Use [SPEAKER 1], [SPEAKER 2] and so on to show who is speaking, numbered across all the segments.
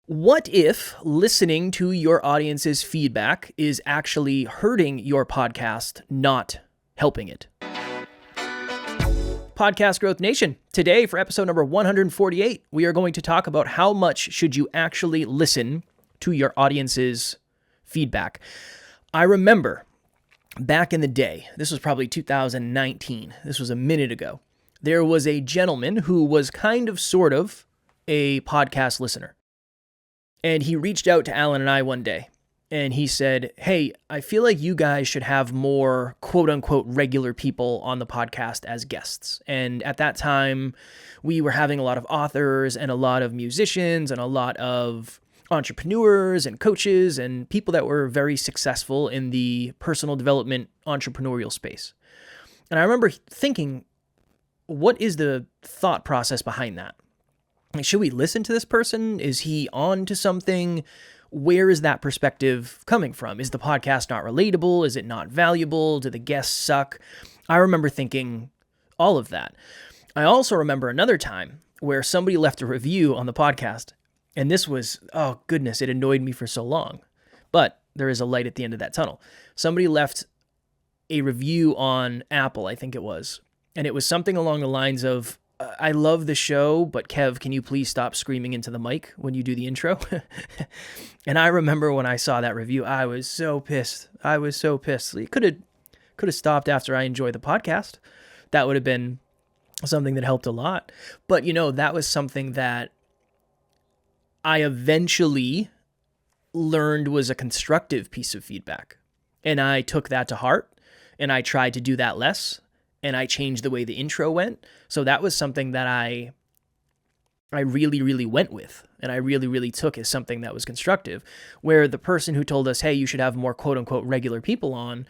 [SPEAKER 1] What if listening to your audience's feedback is actually hurting your podcast, not helping it? Podcast Growth Nation. Today, for episode number 148, we are going to talk about how much should you actually listen to your audience's feedback. I remember back in the day, this was probably 2019, this was a minute ago, there was a gentleman who was sort of a podcast listener. And he reached out to Alan and I one day, and he said, hey, I feel like you guys should have more quote-unquote regular people on the podcast as guests. And at that time, we were having a lot of authors and a lot of musicians and a lot of entrepreneurs and coaches and people that were very successful in the personal development entrepreneurial space. And I remember thinking, what is the thought process behind that? Should we listen to this person? Is he on to something? Where is that perspective coming from? Is the podcast not relatable? Is it not valuable? Do the guests suck? I remember thinking all of that. I also remember another time where somebody left a review on the podcast, and this was, oh goodness, it annoyed me for so long. But there is a light at the end of that tunnel. Somebody left a review on Apple, I think it was, and it was something along the lines of, I love the show, but Kev, can you please stop screaming into the mic when you do the intro? And I remember when I saw that review, I was so pissed. It could have stopped after I enjoyed the podcast. That would have been something that helped a lot. But, that was something that I eventually learned was a constructive piece of feedback. And I took that to heart, and I tried to do that less. And I changed the way the intro went. So that was something that I really, really went with. And I really, really took as something that was constructive. Where the person who told us, hey, you should have more quote unquote regular people on,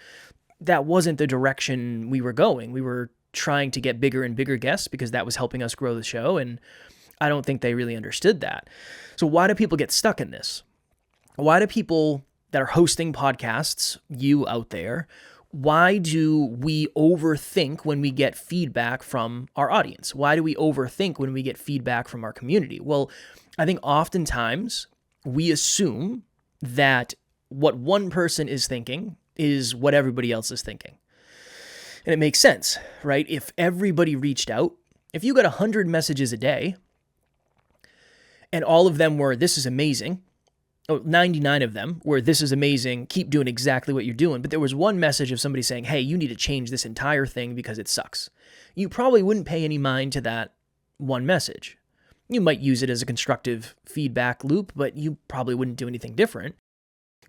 [SPEAKER 1] that wasn't the direction we were going. We were trying to get bigger and bigger guests because that was helping us grow the show. And I don't think they really understood that. So why do people get stuck in this? Why do people that are hosting podcasts, you out there, why do we overthink when we get feedback from our audience? Why do we overthink when we get feedback from our community? Well, I think oftentimes we assume that what one person is thinking is what everybody else is thinking. And it makes sense, right? If everybody reached out, if you got 100 messages a day and all of them were, this is amazing, 99 of them were, this is amazing, keep doing exactly what you're doing. But there was one message of somebody saying, hey, you need to change this entire thing because it sucks. You probably wouldn't pay any mind to that one message. You might use it as a constructive feedback loop, but you probably wouldn't do anything different.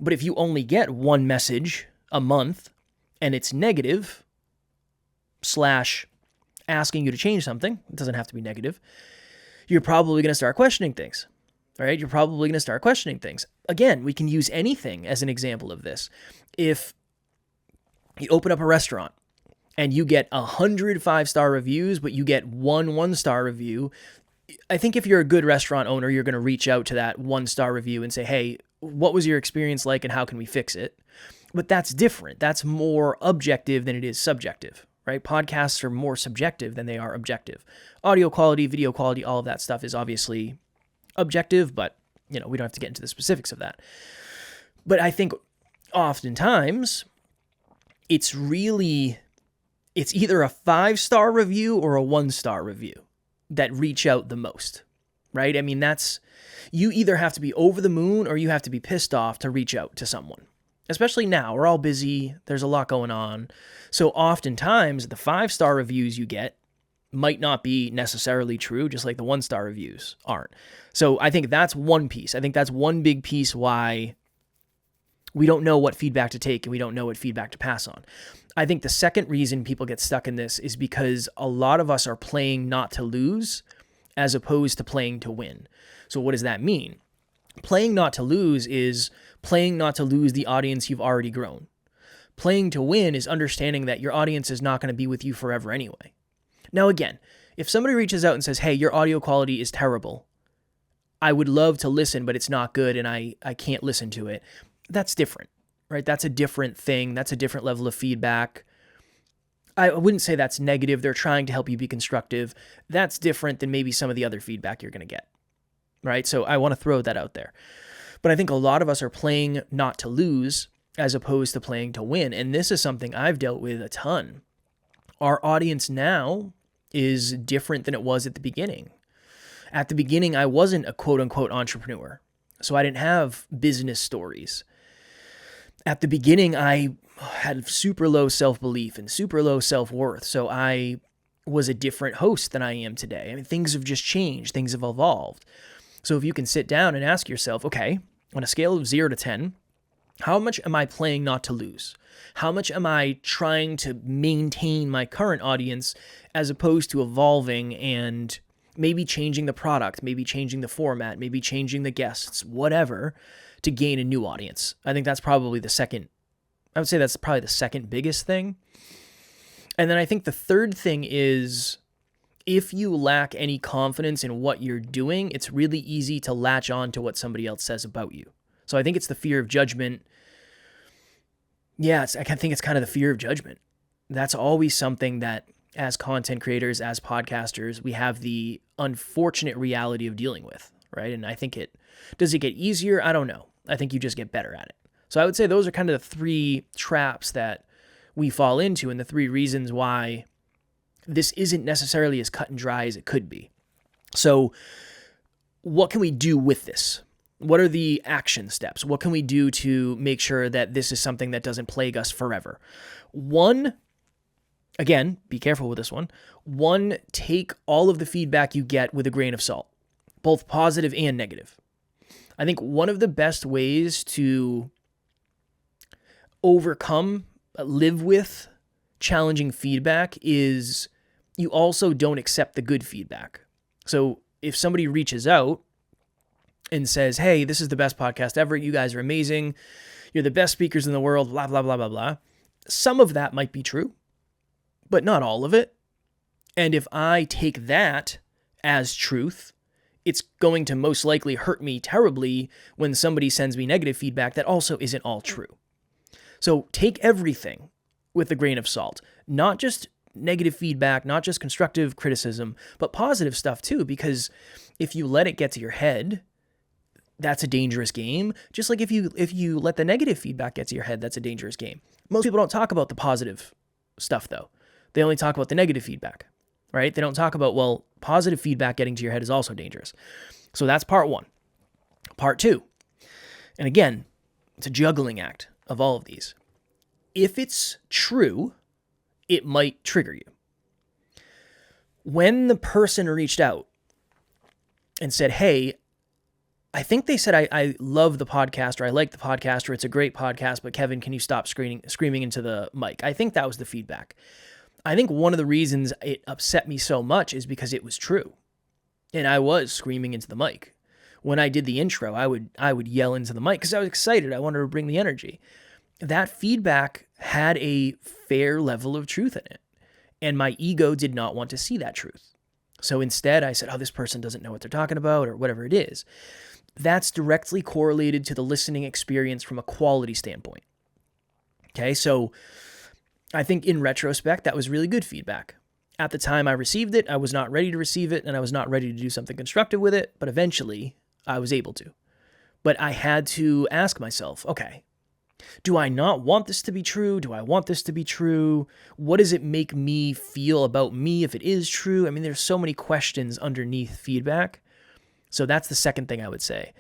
[SPEAKER 1] But if you only get one message a month and it's negative / asking you to change something, it doesn't have to be negative, you're probably going to start questioning things. All right, you're probably going to start questioning things. Again, we can use anything as an example of this. If you open up a restaurant and you get 100 5-star reviews, but you get one 1-star review, I think if you're a good restaurant owner, you're going to reach out to that 1-star review and say, hey, what was your experience like and how can we fix it? But that's different. That's more objective than it is subjective, right? Podcasts are more subjective than they are objective. Audio quality, video quality, all of that stuff is obviously objective, but we don't have to get into the specifics of that. But I think oftentimes it's either a 5-star review or a 1-star review that reach out the most, right? I mean, you either have to be over the moon or you have to be pissed off to reach out to someone. Especially now, we're all busy. There's a lot going on. So oftentimes the 5-star reviews you get might not be necessarily true, just like the 1-star reviews aren't. So I think that's one piece. I think that's one big piece why we don't know what feedback to take and we don't know what feedback to pass on. I think the second reason people get stuck in this is because a lot of us are playing not to lose as opposed to playing to win. So what does that mean? Playing not to lose is playing not to lose the audience you've already grown. Playing to win is understanding that your audience is not going to be with you forever anyway. Now, again, if somebody reaches out and says, hey, your audio quality is terrible, I would love to listen, but it's not good and I can't listen to it, that's different, right? That's a different thing. That's a different level of feedback. I wouldn't say that's negative. They're trying to help you be constructive. That's different than maybe some of the other feedback you're going to get, right? So I want to throw that out there. But I think a lot of us are playing not to lose as opposed to playing to win. And this is something I've dealt with a ton. Our audience now is different than it was at the beginning. At the beginning, I wasn't a quote unquote entrepreneur, so I didn't have business stories. At the beginning, I had super low self-belief and super low self-worth, so I was a different host than I am today. I mean, things have just changed, things have evolved. So if you can sit down and ask yourself, okay, on a scale of 0 to 10, how much am I playing not to lose? How much am I trying to maintain my current audience as opposed to evolving and maybe changing the product, maybe changing the format, maybe changing the guests, whatever, to gain a new audience? I think that's probably the second biggest thing. And then I think the third thing is, if you lack any confidence in what you're doing, it's really easy to latch on to what somebody else says about you. So I think it's the fear of judgment. Yeah, I think it's kind of the fear of judgment. That's always something that, as content creators, as podcasters, we have the unfortunate reality of dealing with, right? And I think does it get easier? I don't know. I think you just get better at it. So I would say those are kind of the 3 traps that we fall into and the 3 reasons why this isn't necessarily as cut and dry as it could be. So what can we do with this? What are the action steps? What can we do to make sure that this is something that doesn't plague us forever? 1, again, be careful with this one. 1, take all of the feedback you get with a grain of salt, both positive and negative. I think one of the best ways to live with challenging feedback is you also don't accept the good feedback. So if somebody reaches out and says, hey, this is the best podcast ever, you guys are amazing, you're the best speakers in the world, blah, blah, blah, blah, blah, some of that might be true, but not all of it. And if I take that as truth, it's going to most likely hurt me terribly when somebody sends me negative feedback that also isn't all true. So take everything with a grain of salt, not just negative feedback, not just constructive criticism, but positive stuff too, because if you let it get to your head, that's a dangerous game. Just like if you let the negative feedback get to your head, that's a dangerous game. Most people don't talk about the positive stuff though. They only talk about the negative feedback, right? They don't talk about, well, positive feedback getting to your head is also dangerous. So that's part 1. Part 2, and again, it's a juggling act of all of these. If it's true, it might trigger you. When the person reached out and said, hey, I think they said, I love the podcast, or I like the podcast, or it's a great podcast, but Kevin, can you stop screaming into the mic? I think that was the feedback. I think one of the reasons it upset me so much is because it was true. And I was screaming into the mic. When I did the intro, I would yell into the mic because I was excited. I wanted to bring the energy. That feedback had a fair level of truth in it. And my ego did not want to see that truth. So instead I said, oh, this person doesn't know what they're talking about, or whatever it is. That's directly correlated to the listening experience from a quality standpoint. Okay, so I think in retrospect, that was really good feedback. At the time I received it, I was not ready to receive it, and I was not ready to do something constructive with it, but eventually I was able to. But I had to ask myself, okay, do I not want this to be true? Do I want this to be true? What does it make me feel about me if it is true? I mean, there's so many questions underneath feedback. So that's the second thing I would say.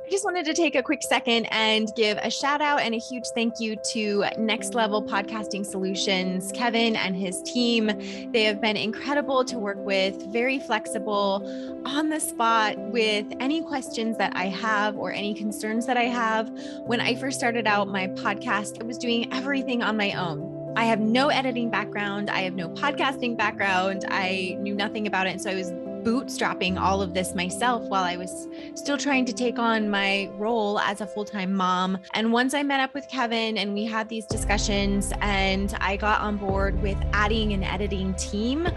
[SPEAKER 2] I just wanted to take a quick second and give a shout out and a huge thank you to Next Level Podcasting Solutions, Kevin and his team. They have been incredible to work with, very flexible, on the spot with any questions that I have or any concerns that I have. When I first started out my podcast, I was doing everything on my own. I have no editing background. I have no podcasting background. I knew nothing about it. And so I was bootstrapping all of this myself while I was still trying to take on my role as a full-time mom. And once I met up with Kevin and we had these discussions and I got on board with adding an editing team,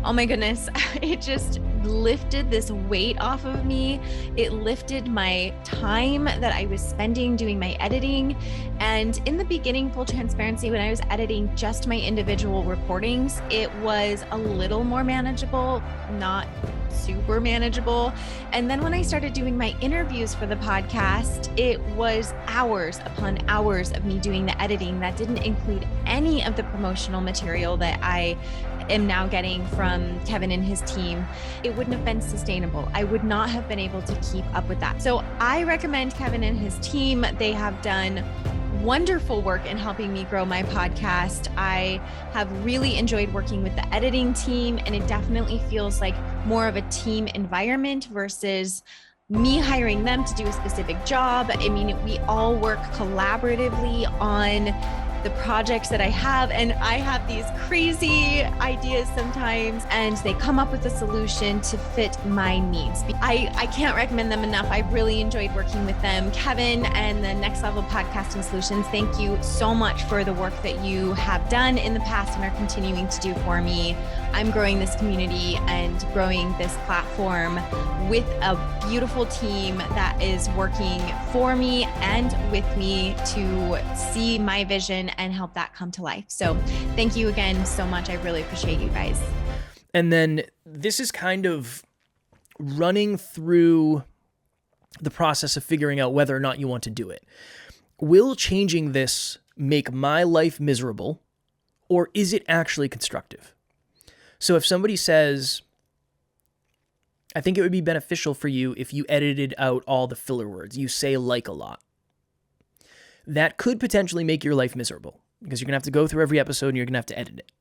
[SPEAKER 2] oh my goodness, it just lifted this weight off of me. It lifted my time that I was spending doing my editing. And in the beginning, full transparency, when I was editing just my individual recordings, it was a little more manageable, not super manageable. And then when I started doing my interviews for the podcast, it was hours upon hours of me doing the editing that didn't include any of the promotional material that I am now getting from Kevin and his team. It wouldn't have been sustainable. I would not have been able to keep up with that. So I recommend Kevin and his team. They have done wonderful work in helping me grow my podcast. I have really enjoyed working with the editing team, and it definitely feels like more of a team environment versus me hiring them to do a specific job. I mean, we all work collaboratively on the projects that I have, and I have these crazy ideas sometimes, and they come up with a solution to fit my needs. I can't recommend them enough. I really enjoyed working with them. Kevin and the Next Level Podcasting Solutions, thank you so much for the work that you have done in the past and are continuing to do for me. I'm growing this community and growing this platform with a beautiful team that is working for me and with me to see my vision and help that come to life. So thank you again so much. I really appreciate you guys.
[SPEAKER 1] And then this is kind of running through the process of figuring out whether or not you want to do it. Will changing this make my life miserable, or is it actually constructive? So if somebody says, I think it would be beneficial for you if you edited out all the filler words, you say like a lot, that could potentially make your life miserable because you're going to have to go through every episode and you're going to have to edit it.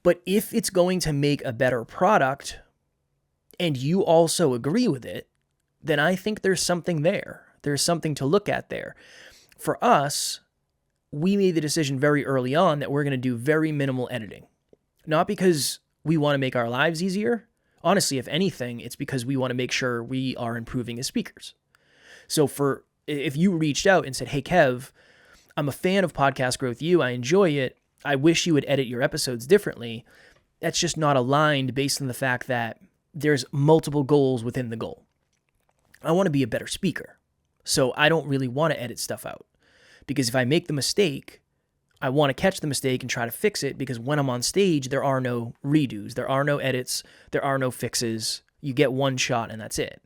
[SPEAKER 1] But if it's going to make a better product and you also agree with it, then I think there's something there. There's something to look at there. For us, we made the decision very early on that we're going to do very minimal editing. Not because we want to make our lives easier. Honestly, if anything, it's because we want to make sure we are improving as speakers. So if you reached out and said, hey, Kev, I'm a fan of Podcast Growth U. I enjoy it. I wish you would edit your episodes differently. That's just not aligned based on the fact that there's multiple goals within the goal. I want to be a better speaker. So I don't really want to edit stuff out. Because if I make the mistake, I want to catch the mistake and try to fix it, because when I'm on stage, there are no redos, there are no edits, there are no fixes. You get one shot and that's it.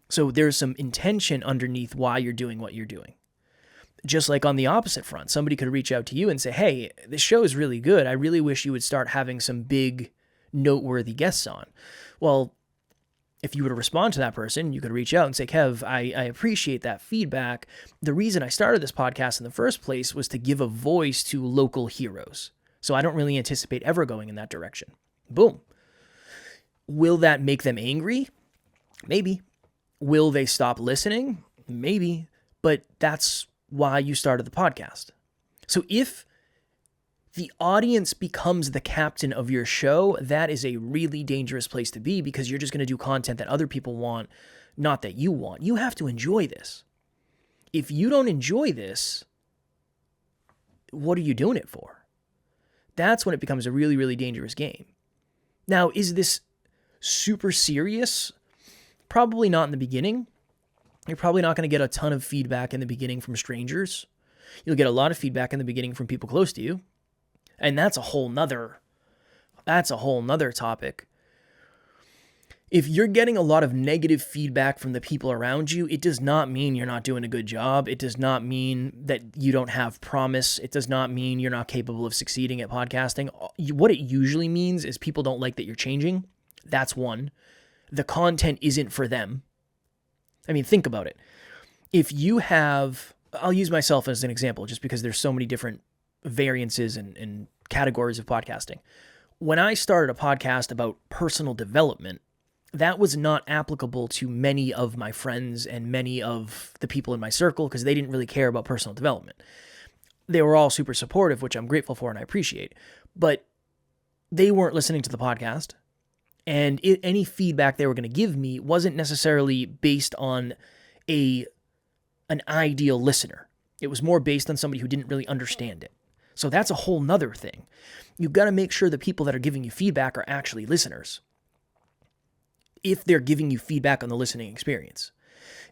[SPEAKER 1] So there's some intention underneath why you're doing what you're doing. Just like on the opposite front, somebody could reach out to you and say, hey, this show is really good. I really wish you would start having some big, noteworthy guests on. Well, if you were to respond to that person, you could reach out and say, Kev, I appreciate that feedback. The reason I started this podcast in the first place was to give a voice to local heroes. So I don't really anticipate ever going in that direction. Boom. Will that make them angry? Maybe. Will they stop listening? Maybe. But that's why you started the podcast. So if the audience becomes the captain of your show, that is a really dangerous place to be, because you're just going to do content that other people want, not that you want. You have to enjoy this. If you don't enjoy this, what are you doing it for? That's when it becomes a really, really dangerous game. Now, is this super serious? Probably not in the beginning. You're probably not going to get a ton of feedback in the beginning from strangers. You'll get a lot of feedback in the beginning from people close to you. And that's a whole nother topic. If you're getting a lot of negative feedback from the people around you, it does not mean you're not doing a good job. It does not mean that you don't have promise. It does not mean you're not capable of succeeding at podcasting. What it usually means is people don't like that you're changing. That's one. The content isn't for them. I mean, think about it. If you have, I'll use myself as an example just because there's so many different variances and categories of podcasting. When I started a podcast about personal development, that was not applicable to many of my friends and many of the people in my circle because they didn't really care about personal development. They were all super supportive, which I'm grateful for and I appreciate, but they weren't listening to the podcast. And any feedback they were going to give me wasn't necessarily based on an ideal listener. It was more based on somebody who didn't really understand it. So that's a whole nother thing. You've got to make sure the people that are giving you feedback are actually listeners. if they're giving you feedback on the listening experience.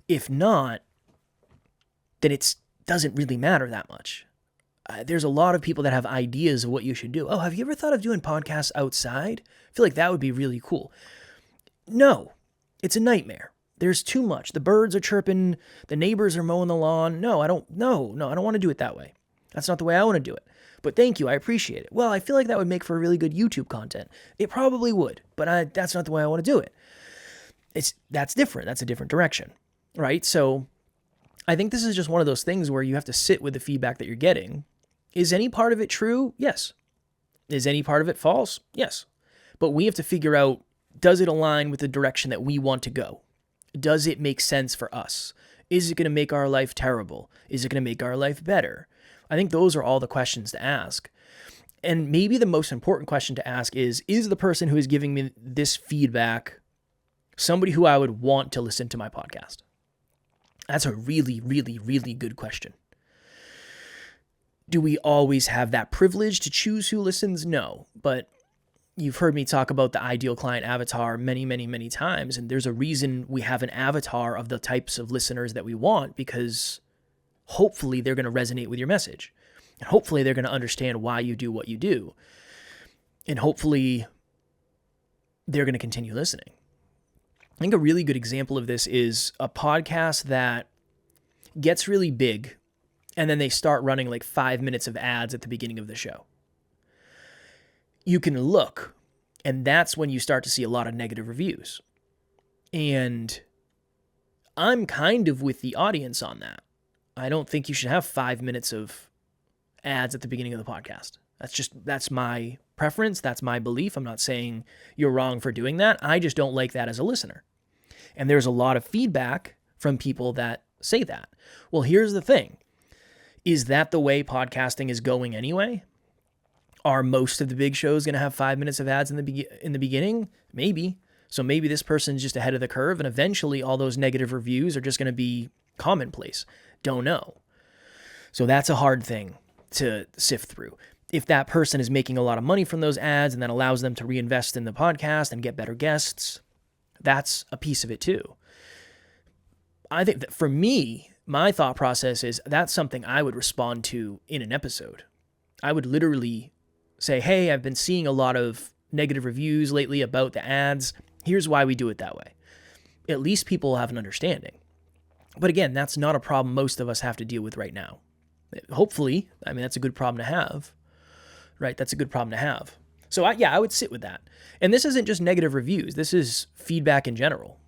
[SPEAKER 1] If not, then it doesn't really matter that much. There's a lot of people that have ideas of what you should do. Oh, have you ever thought of doing podcasts outside? I feel like that would be really cool. No, it's a nightmare. There's too much. The birds are chirping. The neighbors are mowing the lawn. No, I don't want to do it that way. That's not the way I want to do it. But thank you. I appreciate it. Well, I feel like that would make for really good YouTube content. It probably would, but that's not the way I want to do it. That's different. That's a different direction, right? So I think this is just one of those things where you have to sit with the feedback that you're getting. Is any part of it true? Yes. Is any part of it false? Yes. But we have to figure out, does it align with the direction that we want to go? Does it make sense for us? Is it going to make our life terrible? Is it going to make our life better? I think those are all the questions to ask. And maybe the most important question to ask is the person who is giving me this feedback somebody who I would want to listen to my podcast? That's a really, really, really good question. Do we always have that privilege to choose who listens? No, but you've heard me talk about the ideal client avatar many, many, many times, and there's a reason we have an avatar of the types of listeners that we want, because hopefully they're going to resonate with your message, and hopefully they're going to understand why you do what you do, and hopefully they're going to continue listening. I think a really good example of this is a podcast that gets really big, and then they start running like 5 minutes of ads at the beginning of the show. You can look, and that's when you start to see a lot of negative reviews. And I'm kind of with the audience on that. I don't think you should have 5 minutes of ads at the beginning of the podcast. That's my preference. That's my belief. I'm not saying you're wrong for doing that. I just don't like that as a listener. And there's a lot of feedback from people that say that. Well, here's the thing. Is that the way podcasting is going anyway? Are most of the big shows going to have 5 minutes of ads in the beginning? Maybe. So maybe this person's just ahead of the curve, and eventually all those negative reviews are just going to be commonplace. Don't know. So that's a hard thing to sift through. If that person is making a lot of money from those ads and that allows them to reinvest in the podcast and get better guests, that's a piece of it too. I think that for me, my thought process is that's something I would respond to in an episode. I would literally say, hey, I've been seeing a lot of negative reviews lately about the ads. Here's why we do it that way. At least people will have an understanding. But again, that's not a problem most of us have to deal with right now. Hopefully, that's a good problem to have, right? That's a good problem to have. So I would sit with that. And this isn't just negative reviews. This is feedback in general.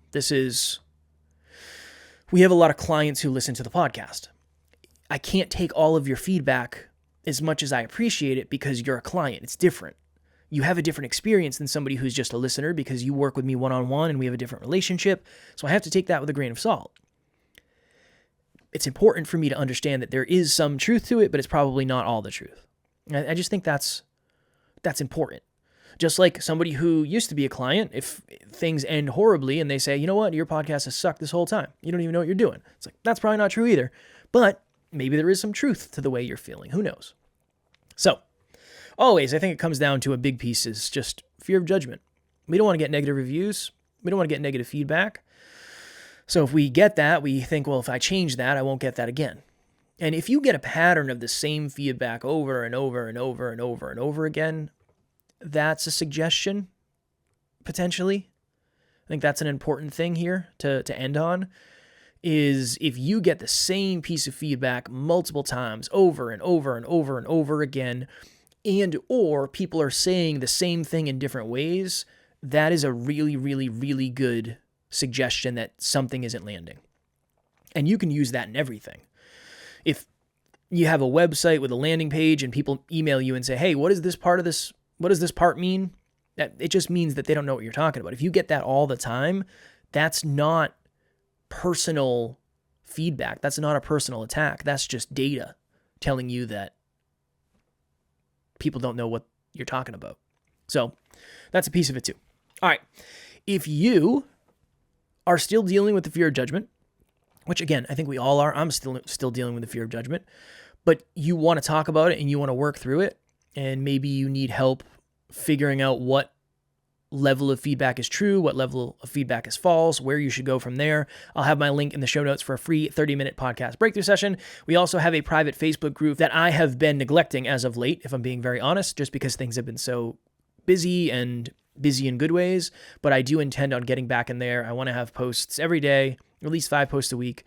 [SPEAKER 1] We have a lot of clients who listen to the podcast. I can't take all of your feedback as much as I appreciate it because you're a client. It's different. You have a different experience than somebody who's just a listener because you work with me one-on-one and we have a different relationship. So I have to take that with a grain of salt. It's important for me to understand that there is some truth to it, but it's probably not all the truth. I just think that's important. Just like somebody who used to be a client, if things end horribly and they say, you know what, your podcast has sucked this whole time. You don't even know what you're doing. It's like, that's probably not true either. But maybe there is some truth to the way you're feeling. Who knows? So, always, I think it comes down to a big piece is just fear of judgment. We don't want to get negative reviews. We don't want to get negative feedback. So if we get that, we think, well, if I change that, I won't get that again. And if you get a pattern of the same feedback over and over and over and over and over again, that's a suggestion, potentially. I think that's an important thing here to end on, is if you get the same piece of feedback multiple times over and over and over and over again, and or people are saying the same thing in different ways, that is a really, really, really good suggestion that something isn't landing. And you can use that in everything. If you have a website with a landing page and people email you and say, hey, what does this part mean? It just means that they don't know what you're talking about. If you get that all the time, that's not personal feedback. That's not a personal attack. That's just data telling you that people don't know what you're talking about. So that's a piece of it too. All right. If you are still dealing with the fear of judgment, which again, I think we all are. I'm still dealing with the fear of judgment, but you want to talk about it and you want to work through it, and maybe you need help figuring out what level of feedback is true, what level of feedback is false, where you should go from there. I'll have my link in the show notes for a free 30-minute podcast breakthrough session. We also have a private Facebook group that I have been neglecting as of late, if I'm being very honest, just because things have been so busy and busy in good ways, but I do intend on getting back in there. I want to have posts every day, at least 5 posts a week,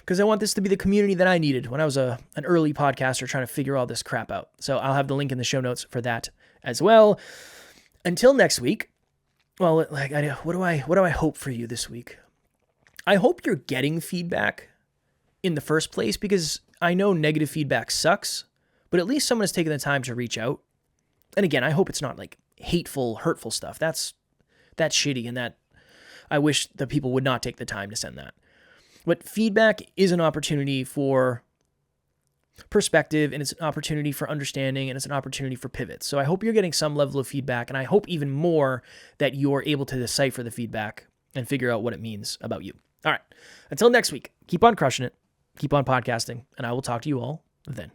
[SPEAKER 1] because I want this to be the community that I needed when I was an early podcaster trying to figure all this crap out. So I'll have the link in the show notes for that as well. Until next week, well, what do I hope for you this week? I hope you're getting feedback in the first place, because I know negative feedback sucks, but at least someone has taken the time to reach out. And again, I hope it's not like hateful, hurtful stuff. That's shitty, and that I wish that people would not take the time to send that. But feedback is an opportunity for perspective, and it's an opportunity for understanding, and it's an opportunity for pivots. So I hope you're getting some level of feedback, and I hope even more that you're able to decipher the feedback and figure out what it means about you. All right. Until next week, keep on crushing it, keep on podcasting, and I will talk to you all then.